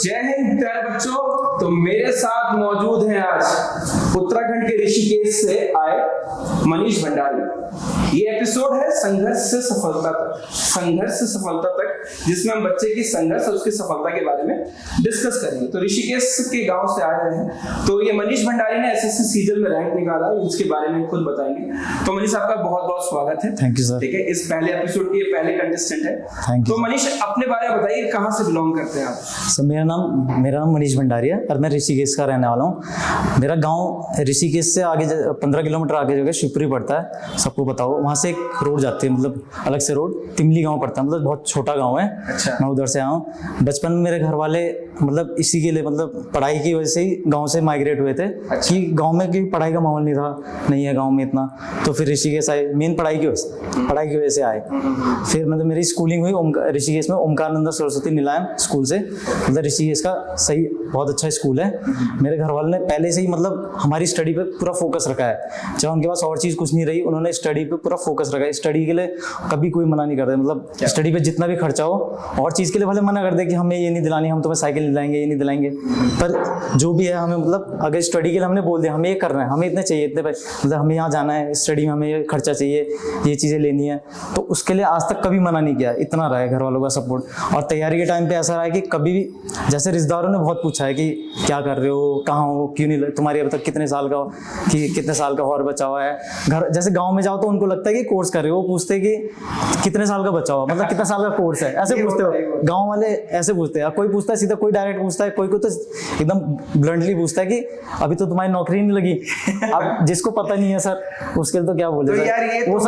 जय हिंद प्यारे बच्चों। तो मेरे साथ मौजूद हैं आज उत्तराखंड के ऋषिकेश से आए मनीष भंडारी। ये एपिसोड है संघर्ष से सफलता तक, संघर्ष से सफलता तक, जिसमें हम बच्चे की संघर्ष और उसकी सफलता के बारे में डिस्कस करेंगे। तो ऋषिकेश के गांव से आए हैं। तो ये मनीष भंडारी ने एसएससी सीजल में रैंक निकाला, इसके बारे में खुद बताएंगे। तो मनीष आपका बहुत बहुत स्वागत है। Thank you sir. ठीक है, इस पहले एपिसोड के पहले कंटेस्टेंट है। Thank you. तो मनीष अपने बारे में बताइए, कहाँ से बिलोंग करते हैं आप? सर मेरा नाम मनीष भंडारी है और मैं ऋषिकेश का रहने वाला हूँ। मेरा गांव ऋषिकेश से आगे 15 किलोमीटर आगे जगह शिवपुरी पड़ता है, सबको बताओ। वहाँ से एक रोड जाती है, मतलब अलग से रोड तिमली गांव पड़ता है, मतलब बहुत छोटा गांव है। अच्छा। मैं उधर से आया हूँ। बचपन में मेरे घर वाले मतलब इसी के लिए, मतलब पढ़ाई की वजह से ही गाँव से माइग्रेट हुए थे। अच्छा। कि गाँव में की पढ़ाई का माहौल नहीं है गाँव में इतना, तो फिर ऋषिकेश आए। मेन पढ़ाई की वजह से आए। फिर मतलब मेरी स्कूलिंग हुई ऋषिकेश में ओमकारानंद सरस्वती निलायम स्कूल से, मतलब ऋषिकेश का सही बहुत अच्छा स्कूल है। मेरे घर वालों ने पहले से ही मतलब हमारी स्टडी पे पूरा फोकस रखा है। जब उनके पास और चीज़ कुछ नहीं रही, उन्होंने स्टडी पे पूरा फोकस रखा है। स्टडी के लिए कभी कोई मना नहीं करते, मतलब स्टडी पे जितना भी खर्चा हो, और चीज़ के लिए भले मना कर दे कि हमें ये नहीं दिलानी, हम तुम्हें साइकिल दिलाएंगे, ये नहीं दिलाएंगे, पर जो भी है हमें, मतलब अगर स्टडी के लिए हमने बोल दिया हमें ये करना है, हमें इतने चाहिए, इतने पैसे, मतलब हमें यहाँ जाना है, स्टडी में हमें ये खर्चा चाहिए, ये चीज़ें लेनी है, तो उसके लिए आज तक कभी मना नहीं किया। इतना रहा है घर वालों का सपोर्ट। और तैयारी के टाइम पे ऐसा रहा है कि कभी भी, जैसे रिश्तेदारों ने बहुत पूछा है कि क्या कर रहे हो, कहाँ हो, क्यों नहीं, तुम्हारी अब तक कितने साल का हो, कि कितने साल का और बचा हुआ है। घर जैसे गांव में जाओ तो उनको लगता है कि कोर्स कर रहे हो, वो पूछते हैं कि कितने साल का बचा हुआ, मतलब कितना साल का कोर्स है, ऐसे पूछते हो। गाँव वाले ऐसे पूछते हैं। कोई पूछता है सीधा, कोई डायरेक्ट पूछता है, कोई तो एकदम ब्लंटली पूछता है कि अभी तो तुम्हारी नौकरी नहीं लगी। अब जिसको पता नहीं है सर, उसके लिए तो क्या बोले सर। वो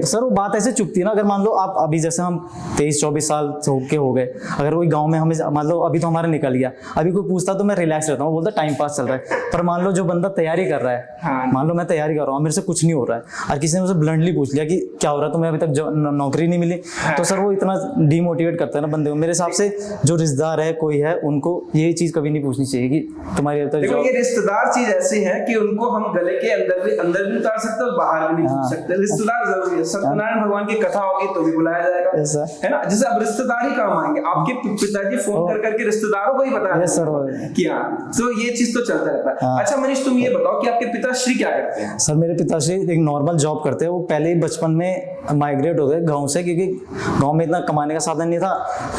सर वो बात ऐसे चुपती है ना। अगर मान लो आप अभी, जैसे हम 23-24 साल के हो गए, अगर वही गांव में हमें मान लो अभी तो हमारा निकल गया, अभी कोई पूछता तो मैं रिलैक्स रहता हूँ, बोलता टाइम पास चल रहा है। पर मान लो जो बंदा तैयारी कर रहा है, मान लो मैं तैयारी कर रहा हूँ, मेरे से कुछ नहीं हो रहा है, और किसी ने मुझे ब्लंटली पूछ लिया कि क्या हो रहा है, तुम्हें अभी तक नौकरी नहीं मिली, तो सर वो इतना डीमोटिवेट करता है ना बंदे को। मेरे हिसाब से जो रिश्तेदार है, कोई है, उनको ये चीज कभी नहीं पूछनी चाहिए कि तुम्हारी अभी तक। ये रिश्तेदार चीज ऐसी है कि उनको हम गले के अंदर भी उतार सकते और बाहर भी नहीं पूछ सकते। रिश्तेदार जरूरी है। सत्यनारायण भगवान की कथा होगी तो भी बुलाया जाएगा, है ना। जैसे अब रिश्तेदार ही काम आएंगे, आपके पिताजी फोन कर करके रिश्तेदारों को ही बताया कि हाँ, तो ये चीज तो चलता रहता है। अच्छा मनीष, तुम ये बताओ कि आपके पिताश्री क्या करते हैं? सर मेरे पिताश्री एक नॉर्मल जॉब करते हैं। वो पहले ही बचपन में माइग्रेट हो गए गाँव से, क्योंकि गाँव में इतना कमाने का साधन नहीं था।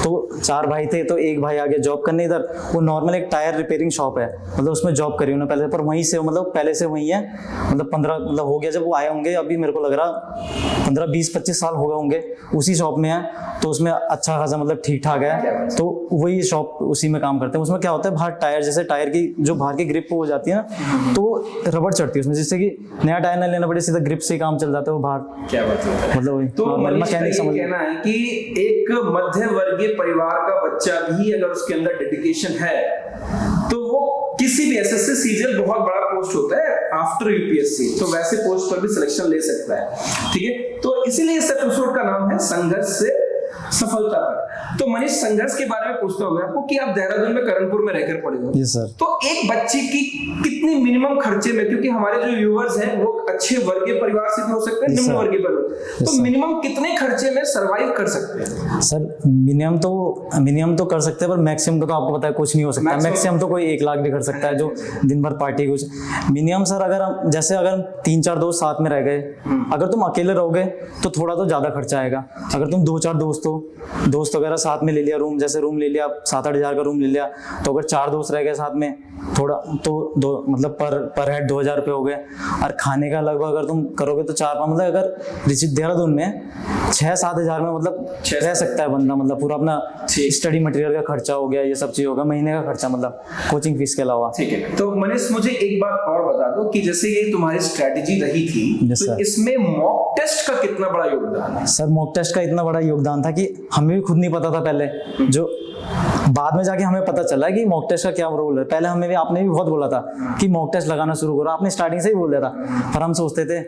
तो 4 भाई थे, तो एक भाई आगे जॉब करने इधर। वो नॉर्मल एक टायर रिपेयरिंग शॉप है, मतलब उसमें जॉब करी उन्होंने पहले, पर वहीं से मतलब पहले से वहीं है। मतलब 15 मतलब हो गया जब वो आए होंगे, अभी मेरे को लग रहा 15-20-25 साल हो गए होंगे उसी शॉप में है। तो उसमें अच्छा खासा मतलब ठीक ठाक है, तो वही शॉप उसी में काम करते हैं। उसमें क्या होता है, बाहर टायर, जैसे टायर की जो बाहर की ग्रिप हो जाती है ना, तो रबड़ चढ़ती है उसमें, जिससे कि नया टायर ना लेना पड़े, सीधा ग्रिप से ही काम चल जाता है वो बाहर। क्या बात है, मतलब वही तो मैकेनिक समझ कहना है कि एक मध्य वर्गीय परिवार का बच्चा भी अगर उसके अंदर डेडिकेशन है तो वो किसी भी एसएससी सीजल बहुत बड़ा पोस्ट होता है आफ्टर यूपीएससी, तो वैसे पोस्ट पर भी सिलेक्शन ले सकता है। ठीक है, तो इसीलिए इस एपिसोड का नाम है संघर्ष से सफलता तक। तो मनीष, संघर्ष के बारे में पूछता हूँ मैं आपको कि आप देहरादून में करणपुर में रहकर पड़े हो। Yes sir. तो एक बच्चे की कितनी मिनिमम खर्चे में, क्योंकि हमारे जो व्यूअर्स हैं वो अच्छे वर्गीय परिवार से भी हो सकते हैं, निम्न वर्गीय परिवार, तो मिनिमम कितने खर्चे में सरवाइव कर सकते हैं? सर मिनिमम तो कर सकते हैं, पर मैक्सिमम तो आपको पता है कुछ नहीं हो सकता। मैक्सिमम तो कोई 1 लाख भी कर सकता है, जो दिन भर पार्टी कुछ। मिनिमम सर अगर हम, जैसे अगर 3-4 दोस्त साथ में रह गए, अगर तुम अकेले रहोगे तो थोड़ा तो ज्यादा खर्चा आएगा। अगर तुम 2-4 दोस्त वगैरह साथ में ले लिया, रूम जैसे रूम ले लिया, 7-8 हज़ार का रूम ले लिया, तो अगर 4 दोस्त रह गए साथ में, थोड़ा तो मतलब पर हेड 2,000 रुपये हो गए। और खाने का लगभग अगर तुम करोगे तो 4-5, मतलब अगर देहरादून में 6-7 हज़ार में मतलब रह सकता है बंदा, मतलब पूरा अपना स्टडी मटेरियल का खर्चा हो गया, ये सब चीज होगा, महीने का खर्चा, मतलब कोचिंग फीस के अलावा। ठीक है, तो मनीष मुझे एक बात और बता दो कि जैसे ये तुम्हारी स्ट्रेटेजी रही थी, तो इसमें मॉक टेस्ट का कितना बड़ा योगदान है? सर मॉक टेस्ट का इतना बड़ा योगदान था कि हमें भी खुद नहीं पता था पहले, जो बाद में जाके हमें पता चला कि मॉक टेस्ट का क्या रोल है। पहले हमें भी, आपने भी बहुत बोला था कि मॉक टेस्ट लगाना शुरू करो, आपने स्टार्टिंग से ही बोल दिया था, पर हम सोचते थे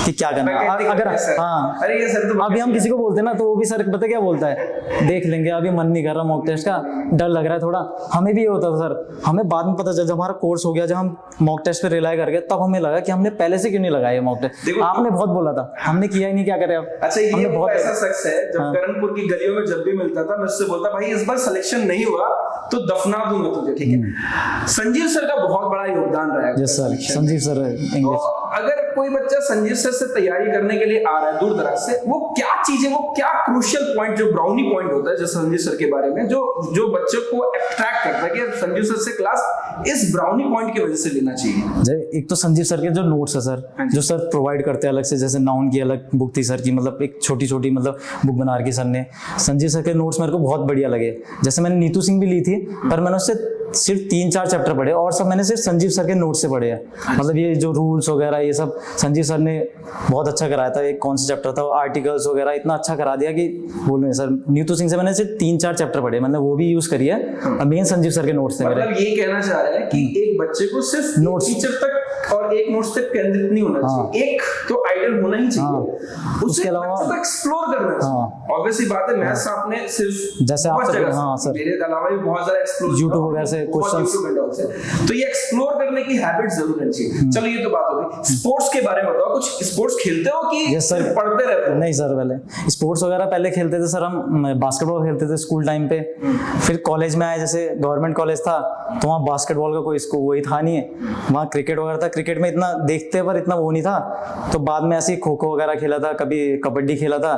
कि क्या करना। अगर हाँ, अरे ये सर अभी हम किसी को बोलते ना तो वो भी सर पता क्या बोलता है, देख लेंगे, अभी मन नहीं कर रहा मॉक टेस्ट का, डर लग रहा है थोड़ा। हमें भी ये होता था सर, हमें बाद में पता चला जब हमारा कोर्स हो गया, जब हम मॉक टेस्ट पे रिलाई कर गए, तब हमें लगा कि हमने पहले से क्यों नहीं लगाया मॉक टेस्ट। आपने बहुत बोला था, हमने किया ही नहीं, क्या करें अब। अच्छा, ये बहुत ऐसा शख्स है, जब करणपुर की गलियों में जब भी मिलता था, मुझसे बोलता भाई इस बार सिलेक्शन नहीं हुआ तो दफना दूंगा तुझे, ठीक है। संजीव सर का बहुत बड़ा योगदान रहा है। Yes sir, Sanjeev sir English. तो अगर कोई बच्चा संजीव सर से तैयारी करने के लिए आ रहा है दूर दराज से, वो क्या चीजें, वो क्या क्रूशियल पॉइंट, जो ब्राउनी पॉइंट होता है जो संजीव सर के बारे में, जो बच्चों को अट्रैक्ट करता है कि संजीव सर से क्लास इस ब्राउनी पॉइंट की वजह से लेना चाहिए? एक तो संजीव सर के जो नोट्स है सर, जो सर प्रोवाइड करते हैं अलग से, जैसे नाउन की अलग बुक थी सर की, मतलब एक छोटी छोटी मतलब बुक बना रखी सर ने। संजीव सर के नोट्स मेरे को बहुत बढ़िया लगे। जैसे मैंने नीतू सिंह भी ली थी, पर मैंने उससे सिर्फ 3-4 चैप्टर पढ़े और सब मैंने सिर्फ संजीव सर के नोट से पढ़े हैं। मतलब ये जो रूल्स वगैरह ये सब संजीव सर ने बहुत अच्छा कराया था। एक कौन सा चैप्टर था, आर्टिकल्स वगैरह इतना अच्छा करा दिया कि बोलूँ सर। नीतू सिंह से मैंने सिर्फ 3-4 चैप्टर पढ़े, मैंने वो भी यूज करी है। और मेन संजीव सर के नोट्स थे मेरे। मतलब ये कहना चाह रहे हैं कि एक बच्चे को सिर्फ नोट्स टीचर तक और एक नोट्स तक केंद्रित नहीं होना चाहिए, एक तो आइडियल होना ही चाहिए, उसके अलावा एक्सप्लोर करना चाहिए। ऑब्वियसली बात है, मैथ्स आपने सिर्फ जैसे आप सर मेरे अलावा भी बहुत सारा एक्सप्लोर यूट्यूब वगैरह से क्वेश्चंस, तो ये एक्सप्लोर करने की हैबिट जरूर रहनी चाहिए। चलो ये तो बात हो गई। स्पोर्ट्स के बारे में बताओ, कुछ स्पोर्ट्स खेलते हो कि सिर्फ पढ़ते रहते हो? नहीं सर, पहले स्पोर्ट्स वगैरह पहले खेलते थे सर। हम बास्केटबॉल खेलते थे स्कूल टाइम पे। फिर कॉलेज में आए, जैसे गवर्नमेंट कॉलेज था तो वहाँ बास्केटबॉल का कोई इसको वही था नहीं है, वहाँ क्रिकेट वगैरह था। क्रिकेट में इतना देखते पर इतना वो नहीं था, तो बाद में ऐसे खो खो वगैरह खेला था, कभी कबड्डी खेला था।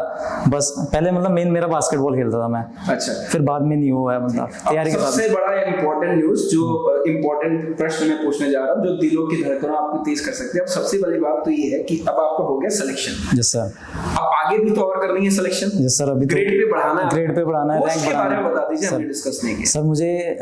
बस पहले मतलब मेन मेरा बास्केटबॉल खेलता था मैं। अच्छा, फिर बाद में नहीं हुआ है मतलब तैयारी के साथ। सबसे बड़ा इंपॉर्टेंट न्यूज, जो इंपॉर्टेंट प्रश्न मैं पूछने जा रहा हूँ, जो दिलों की धड़कनों आपको तेज कर सकते हैं। अब सबसे बड़ी बात तो ये है कि अब आपका हो गया सिलेक्शन। Yes sir. अब आगे भी तो और करनी है सिलेक्शन। यस सर, अभी ग्रेड पे बढ़ाना है, ग्रेड पे बढ़ाना है, रैंक बढ़ाना है। बता दीजिए, हमने डिस्कस नहीं किया। सर मुझे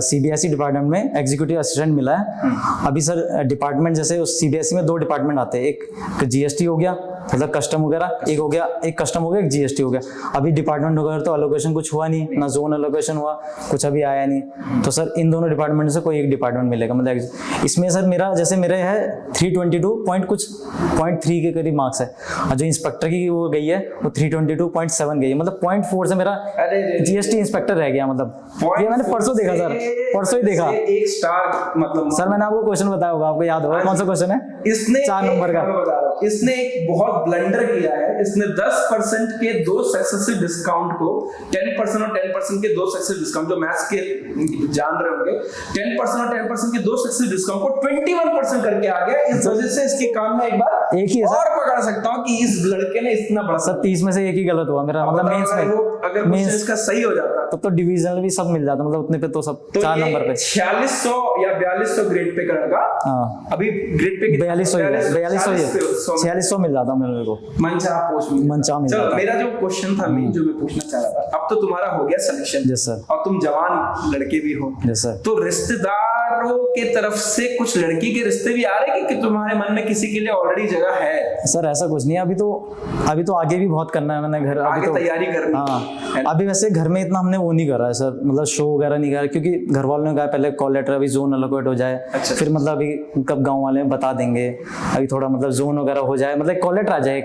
सीबीएसई डिपार्टमेंट में एग्जीक्यूटिव असिस्टेंट मिला है। अभी सर डिपार्टमेंट, जैसे उस सीबीएसई में 2 डिपार्टमेंट आते हैं, एक जीएसटी हो गया मतलब कस्टम वगैरह, एक हो गया, एक कस्टम हो गया, एक जीएसटी हो गया। अभी डिपार्टमेंट वगैरह तो एलोकेशन कुछ हुआ नहीं, ना जोन एलोकेशन हुआ, कुछ अभी आया नहीं। तो सर इन दोनों डिपार्टमेंट से कोई एक डिपार्टमेंट मिलेगा। मतलब इसमें सर मेरा, जैसे मेरे है 322 पॉइंट कुछ 0.3 के करीब मार्क्स है, और जो इंस्पेक्टर की वो गई है वो 322.7 गई है। मतलब 0.4 से मेरा जीएसटी इंस्पेक्टर रह गया। मतलब ये मैंने परसों देखा सर, परसों ही देखा। एक स्टार मतलब सर मैंने आपको क्वेश्चन बताया होगा, आपको याद होगा कौन सा क्वेश्चन है? इसने 4 नंबर का। इसने एक बहुत ब्लंडर किया है। इसने 10% के 2 सक्सेसिव डिस्काउंट को 10% और 10% के 2 सक्सेसिव डिस्काउंट, जो मैथ्स के जान रहे होंगे, 10% और 10% के 2 सक्सेसिव डिस्काउंट को 21% करके आ गया। इस वजह से इसके काम में एक बार एक ही और पकड़ सकता हूं कि इस लड़के ने इतना बड़ा। सर 30 में से एक ही गलत हुआ मेरा, मतलब मेंस में। अगर मेंस का सही हो जाता तो डिवीजनल भी सब मिल जाता, मतलब उतने पे तो सब 4 नंबर पे। 4600 या 4200 ग्रेड पे का अभी ग्रेड पे 4600 मिल जाता मेरे को, मनचाहा पोस्ट मिल जाता। मेरा जो क्वेश्चन था, जो मैं पूछना चाह रहा था, अब तो तुम्हारा हो गया सिलेक्शन। Yes sir. और तुम जवान लड़के भी हो। Yes sir. तो रिश्तेदारों के तरफ से कुछ लड़की के रिश्ते भी आ रहे हैं कि तुम्हारे मन में किसी के लिए ऑलरेडी जगह है? सर ऐसा कुछ नहीं है, अभी तो आगे भी बहुत करना है मैंने घर, अभी तो तैयारी करनी। हाँ, अभी वैसे घर में इतना हमने वो नहीं करा है सर, मतलब शो वगैरह नहीं करा, क्योंकि घर वालों ने कहा पहले कॉल लेटर अभी जोन अलोकेट हो जाए। अच्छा। फिर मतलब अभी कब गांव वाले बता देंगे, अभी थोड़ा मतलब जोन वगैरह हो जाए, मतलब कॉल लेटर आ जाए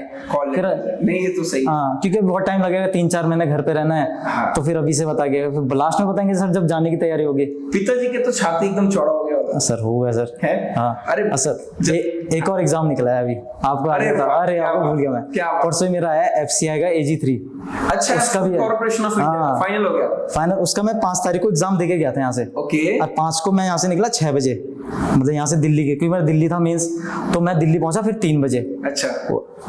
फिर। नहीं, ये तो सही। हाँ, क्योंकि बहुत टाइम लगेगा, 3-4 महीने घर पे रहना है। हाँ। तो फिर अभी से बता गया, फिर लास्ट में बताएंगे सर जब जाने की तैयारी होगी। पिताजी के तो छाती एकदम चौड़ा हो गया होगा। सर हो गया सर है? हाँ। अरे सर एक और एग्जाम निकला है अभी, आपको आपको भूल गया मैं। परसों ही मेरा है एफसीआई का AG3। अच्छा, उसका भी कॉर्पोरेशन ऑफ इंडिया फाइनल हो गया। फाइनल उसका मैं 5 तारीख को एग्जाम देके गया था यहाँ से। ओके। और 5 को मैं यहाँ से निकला 6 बजे, मतलब यहाँ से दिल्ली के, क्योंकि मेरा दिल्ली था मेंस, तो मैं दिल्ली पहुंचा फिर 3 बजे। अच्छा।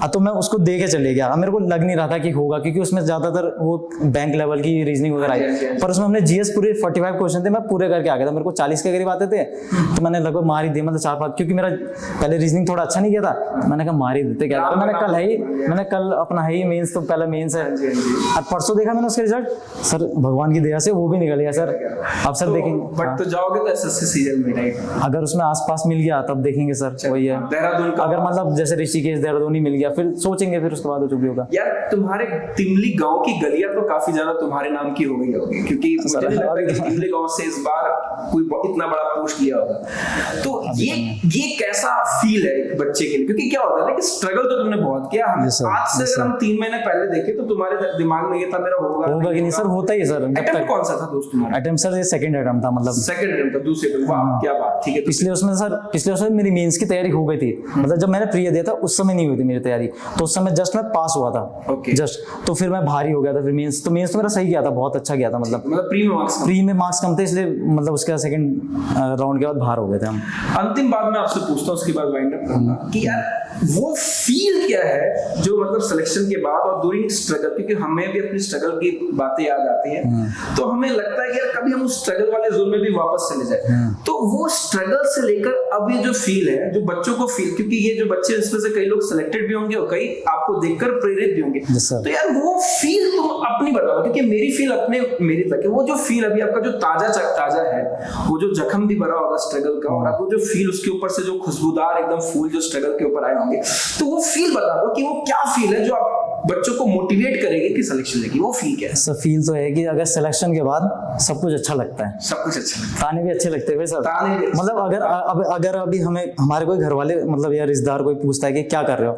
तो मैं उसको दे के चले गया। मेरे को लग नहीं रहा था कि होगा, क्योंकि उसमें ज्यादातर वो बैंक लेवल की रीजनिंग वगैरह आई, पर उसमें हमने जीएस पूरे 45 क्वेश्चन थे, मैं पूरे करके आ गया था। मेरे को 40 के करीब आते थे, तो मैंने लगभग मार ही दिया, मतलब 4-5, क्योंकि मेरा पहले रीजनिंग थोड़ा अच्छा नहीं किया था, मैंने कहा मार ही देते क्या। मैंने कल अपना है ही मेंस, तो पहला मेंस है। और परसों देखा मैंने उसका रिजल्ट, सर भगवान की दया से वो भी निकल गया सर। अब सर देखेंगे, बट तो जाओगे तो एसएससी सीजन में, राइट? अगर उसमें आसपास मिल गया तब देखेंगे सर। वही है देहरादून का, अगर मतलब जैसे ऋषिकेश देहरादून ही मिल गया, फिर सोचेंगे, फिर उसके बाद जो भी होगा। यार तुम्हारे तिमली गांव की गलियां तो काफी ज्यादा तुम्हारे नाम की हो गई होगी, क्योंकि मुझे नहीं लगता कि तिमली गांव से इस बार कोई इतना बड़ा पोस्ट लिया होगा। तो ये कैसा फील है एक बच्चे के लिए? क्योंकि क्या होता है ना कि स्ट्रगल तो तुमने बहुत किया। आज से अगर हम 3 महीने पहले देखें तो तुम्हारे दिमाग में ये था मेरा होगा कि नहीं सर, होता ही है सर। अटेम्प्ट कौन सा था दोस्त तुम्हारा? अटेम्प्ट सर ये सेकंड अटेम्प्ट था, मतलब सेकंड अटेम्प्ट था, दूसरे पे। वाह क्या बात, ठीक है। पिछले उसमें मेरी मेंस की तैयारी हो गई थी, मतलब जब मैंने प्री दिया था उस समय नहीं हुई थी मेरी तैयारी, तो उस समय जस्ट मैं पास हुआ था Okay. जस्ट, तो फिर मैं भारी हो गया था, फिर मेंस तो मेरा सही गया था, बहुत अच्छा गया था, मतलब प्री में मार्क्स कम थे, इसलिए मतलब उसके बाद सेकंड राउंड के बाद बाहर हो गए थे हम। अंतिम बात मैं आपसे पूछता हूँ, उसके बाद वाइंड अप करूंगा कि यार वो फील क्या है जो मतलब सिलेक्शन के बाद और ड्यूरिंग स्ट्रगल, क्योंकि हमें भी अपनी स्ट्रगल की बातें याद आती हैं, तो हमें लगता है कि यार कभी हम उस स्ट्रगल वाले जोन में भी वापस चले जाए। तो वो स्ट्रगल से लेकर अब ये जो फील है, जो बच्चों को फील, क्योंकि ये जो बच्चे इसमें से कई लोग सिलेक्टेड भी होंगे और कई आपको देखकर प्रेरित भी होंगे, तो यार वो फील तुम अपनी बताओ, क्योंकि मेरी फील अपने मेरी तक है, वो जो फील अभी आपका जो ताजा है, वो जो जख्म भी भरा होगा स्ट्रगल का, और आपको जो फील उसके ऊपर से जो खुशबूदार एकदम फूल जो स्ट्रगल के ऊपर आए होंगे, तो वो फील बता दो कि वो क्या फील है जो आप बच्चों को मोटिवेट करेंगे कि सिलेक्शन लेगी, वो फील क्या है? सर फील तो है कि अगर सिलेक्शन के बाद सब कुछ अच्छा लगता है, सब कुछ अच्छा लगता है, ताने भी अच्छे लगते हैं सर, ताने भी मतलब अगर अभी हमें हमारे कोई घर वाले मतलब या रिश्तेदार कोई पूछता है कि क्या कर रहे हो,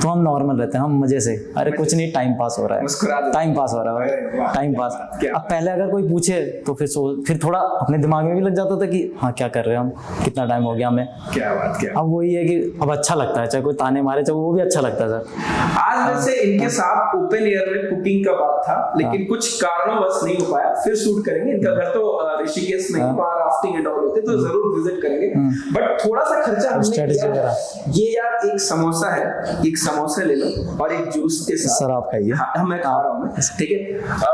तो हम नॉर्मल रहते हैं, हम मजे से, अरे कुछ नहीं, टाइम पास हो रहा है, टाइम पास हो रहा है, टाइम पास। अब पहले अगर कोई पूछे तो फिर थोड़ा अपने दिमाग में भी लग जाता था कि हाँ क्या कर रहे हैं हम, कितना टाइम हो गया हमें, क्या बात, क्या अब वही है कि अब अच्छा लगता है, चाहे कोई ताने मारे चाहे वो भी अच्छा लगता है सर। आज वैसे इनके साथ ओपन एयर में कुकिंग का बात था, लेकिन कुछ कारणवश नहीं हो पाया, फिर शूट करेंगे। इनका घर तो ऋषिकेश में, वहाँ राफ्टिंग एंड ऑल होते, तो जरूर विजिट करेंगे, बट थोड़ा सा खर्चा हमने किया। ये यार एक समोसा है, एक समोसा ले लो और एक जूस के साथ सर आप खाइए। हाँ, मैं खा रहा हूँ, ठीक है।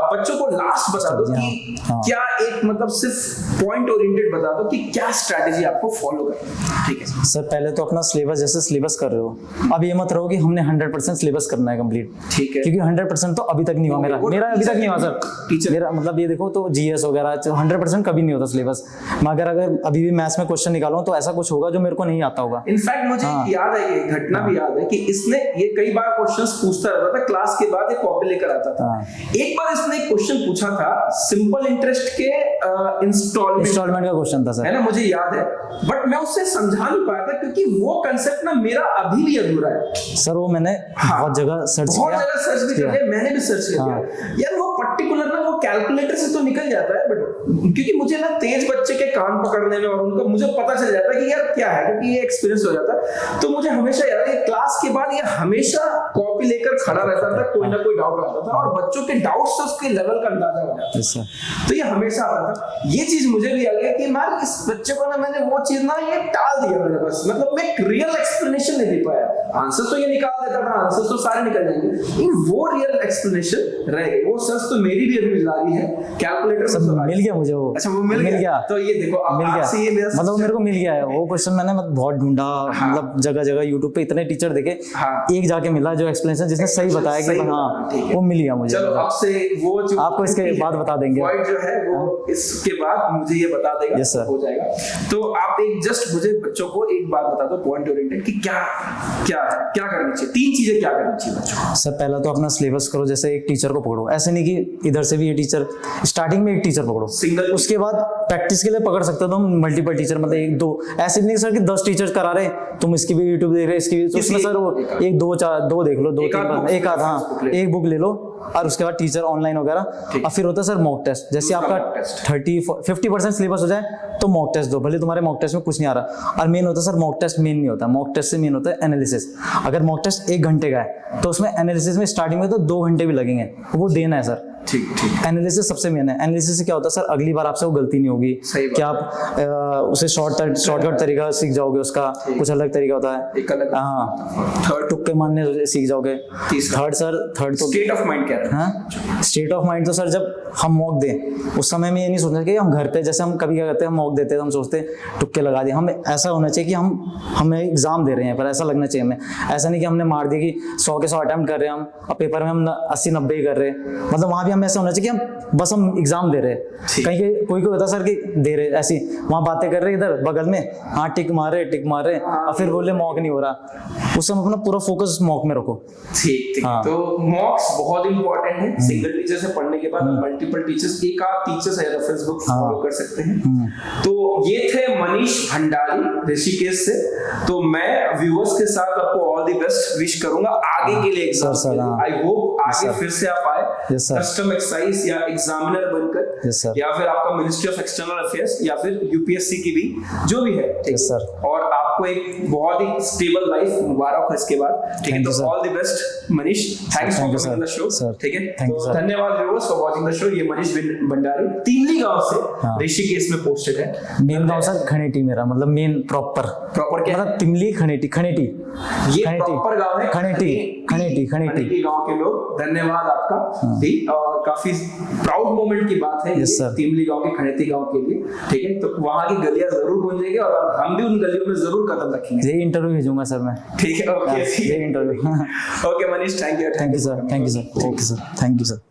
बच्चों को लास्ट बता दो कि क्या एक मतलब सिर्फ पॉइंट ओरिएंटेड बता दो कि क्या स्ट्रैटेजी आपको फॉलो करनी है, ठीक है सर। पहले तो अपना सिलेबस, जैसे सिलेबस कर रहे हो, अब ये मत रहो कि हमने 100% सिलेबस करना है कंप्लीट, ठीक है, क्योंकि 100% तो अभी तक नहीं हुआ मेरा अभी तक नहीं हुआ सर। मेरा मतलब ये देखो तो जीएस वगैरह 100% कभी नहीं होता सिलेबस। मैं अगर अभी भी मैथ्स में क्वेश्चन निकालूं तो ऐसा कुछ होगा जो मेरे को नहीं आता होगा। इनफैक्ट मुझे याद है, ये घटना भी याद है कि इसने ये कई बार क्वेश्चंस पूछता रहता था, क्लास के बाद एक कॉपी लेकर आता था। एक बार इसने एक क्वेश्चन पूछा था सिंपल इंटरेस्ट के इंस्टॉलमेंट का क्वेश्चन था सर, है ना, मुझे याद है, बट मैं उससे समझा नहीं पाया था क्योंकि वो कांसेप्ट ना मेरा अभी भी अधूरा है सर। वो मैंने बहुत जगह सर्च भी कर लिया, मैंने भी सर्च किया यार, वो पर्टिकुलर ना वो कैलकुलेटर से तो निकल जाता है, बट क्योंकि मुझे ना तेज बच्चे के कान पकड़ने में और उनको मुझे पता चल जाता है कि यार क्या है, क्योंकि ये एक्सपीरियंस हो जाता है। तो मुझे हमेशा याद है क्लास के बाद ये हमेशा कॉपी लेकर खड़ा रहता था, कोई ना कोई डाउट आता था और बच्चों के डाउट्स से उसके लेवल का अंदाजा हो जाता था। तो ये हमेशा आता था। ये चीज मुझे भी आ गया कि यार इस बच्चे को ना मैंने वो चीज ना ये टाल दिया मेरे पास, मतलब मैं एक रियल एक्सप्लेनेशन नहीं दे पाया। आंसर तो ये निकाल देता था, आंसर तो सारे निकल जाएंगे, लेकिन वो रियल एक्सप्लेनेशन रह गई। वो सर्च तो मेरी भी अभी जारी है, कैलकुलेटर सब मिल गया मुझे वो। अच्छा वो मिल गया। तो ये देखो मिल गया, ये मेरा मतलब मेरे को मिल गया है वो क्वेश्चन। मैंने बहुत ढूंढा, मतलब जगह जगह यूट्यूब पे इतने टीचर देखे, एक जाके मिला जो एक्सप्लेनेशन जिसने सही बताया कि हाँ वो मिल गया मुझे। चलो आपसे वो जो आपको इसके बाद बता देंगे, पॉइंट जो है वो इसके बाद मुझे ये बता देगा, हो जाएगा। तो आप एक जस्ट मुझे बच्चों को एक बात बता दो पॉइंट ओरिएंटेड कि क्या करनी चाहिए, 3 चीजें क्या करनी चाहिए बच्चों को। सर पहला तो अपना सिलेबस करो, जैसे एक टीचर को पकड़ो, ऐसे नहीं कि इधर से भी ये टीचर, स्टार्टिंग में एक टीचर पकड़ो सिंगल, उसके बाद प्रैक्टिस के लिए पकड़ सकते हो तुम मल्टीपल टीचर, मतलब 1-2 ऐसे नहीं सर कि 10 टीचर्स करा रहे, तुम इसकी भी यूट्यूब देख रहे इसकी भी, तो उसमें सर वो 1-2 देख लो, 2-3 एक आध, हाँ एक बुक ले लो और उसके बाद टीचर ऑनलाइन वगैरह। और फिर होता है सर मॉक टेस्ट, जैसे आपका 30-50% सिलेबस हो जाए तो मॉक टेस्ट दो, भले तुम्हारे मॉक टेस्ट में कुछ नहीं आ रहा। और मेन होता है सर मॉक टेस्ट मेन नहीं होता, मॉक टेस्ट से मेन होता है एनालिसिस। अगर मॉक टेस्ट 1 घंटे का है तो उसमें एनालिसिस में स्टार्टिंग में तो 2 घंटे भी लगेंगे, वो देना है सर। ठीक। एनालिसिस सबसे मेन है। एनालिसिस से क्या होता है सर, अगली बार आपसे वो गलती नहीं होगी कि आप उसे शॉर्टकट तरीका सीख जाओगे, उसका कुछ अलग तरीका होता है। हाँ, थर्ड तुक्के मारने सीख जाओगे। थर्ड तो स्टेट ऑफ माइंड क्या है? हाँ, स्टेट ऑफ माइंड तो सर जब हम मॉक दें उस समय में ये नहीं सोचना कि हम घर पे, जैसे हम कभी क्या करते हैं, हम मॉक देते हैं, हम सोचते हैं तुक्के लगा दिए। हम ऐसा होना चाहिए कि हमें एग्जाम दे रहे हैं, पर ऐसा लगना चाहिए हमें, ऐसा नहीं कि हमने मार दिया कि 100 के 100 अटेम्प्ट कर रहे हैं हम, अब पेपर में हम 80-90 ही कर रहे हैं। मतलब वहाँ भी हम ऐसा होना चाहिए कि हम एग्जाम दे रहे हैं। कहीं कोई होता सर कि दे रहे ऐसी, वहाँ बातें कर रहे इधर बगल में, हाँ टिक मार रहे और फिर बोले मॉक नहीं हो रहा, उस समय अपना पूरा फोकस मॉक में रखो। ठीक। तो मॉक्स बहुत इंपॉर्टेंट है। सिंगल टीचर से पढ़ने के बाद मल्टीपल टीचर्स, एक आध टीचर्स है रेफरेंस बुक फॉलो कर सकते हैं। तो ये थे मनीष भंडारी ऋषिकेश से। तो मैं व्यूअर्स के साथ आपको ऑल द बेस्ट विश करूंगा आगे के लिए एग्जाम। आई होप आगे फिर से आप आए कस्टम एक्साइज या एग्जामिनर बनकर, या फिर आपका मिनिस्ट्री ऑफ एक्सटर्नल अफेयर्स या फिर यूपीएससी की भी, जो भी है, ठीक सर। और आप आपको एक बहुत ही स्टेबल लाइफ मुबारक हो इसके बाद, ठीक है। Thank तो you, sir. All the best Manish, thanks Thank you, for coming the sir. Show, Sir. ठीक है। Thank you, तो sir. धन्यवाद viewers for watching the show. ये मनीष भंडारी तीमली गांव से हाँ। ऋषिकेश में पोस्टेड है। मेन गांव सर खनेटी मेरा, मतलब मेन प्रॉपर प्रॉपर क्या है? मतलब तिमली खनेटी खनेटी ये खनेटी प्रॉपर गांव है खनेटी खनेटी खनेटी खनेटी गांव के लोग, धन्यवाद आपका। ठीक, और काफी प्राउड मोमेंट की बात है Yes, ये sir. तीमली गांव के खनेती गांव के लिए, ठीक है। तो वहां की गलियां जरूर गूंजेंगे और हम भी उन गलियों में जरूर कदम रखेंगे, यही इंटरव्यू भेजूंगा सर मैं, ठीक है। ओके यही interview. Okay Manish, thank you thank you sir, thank you sir, thank you sir, thank you sir, thank you sir.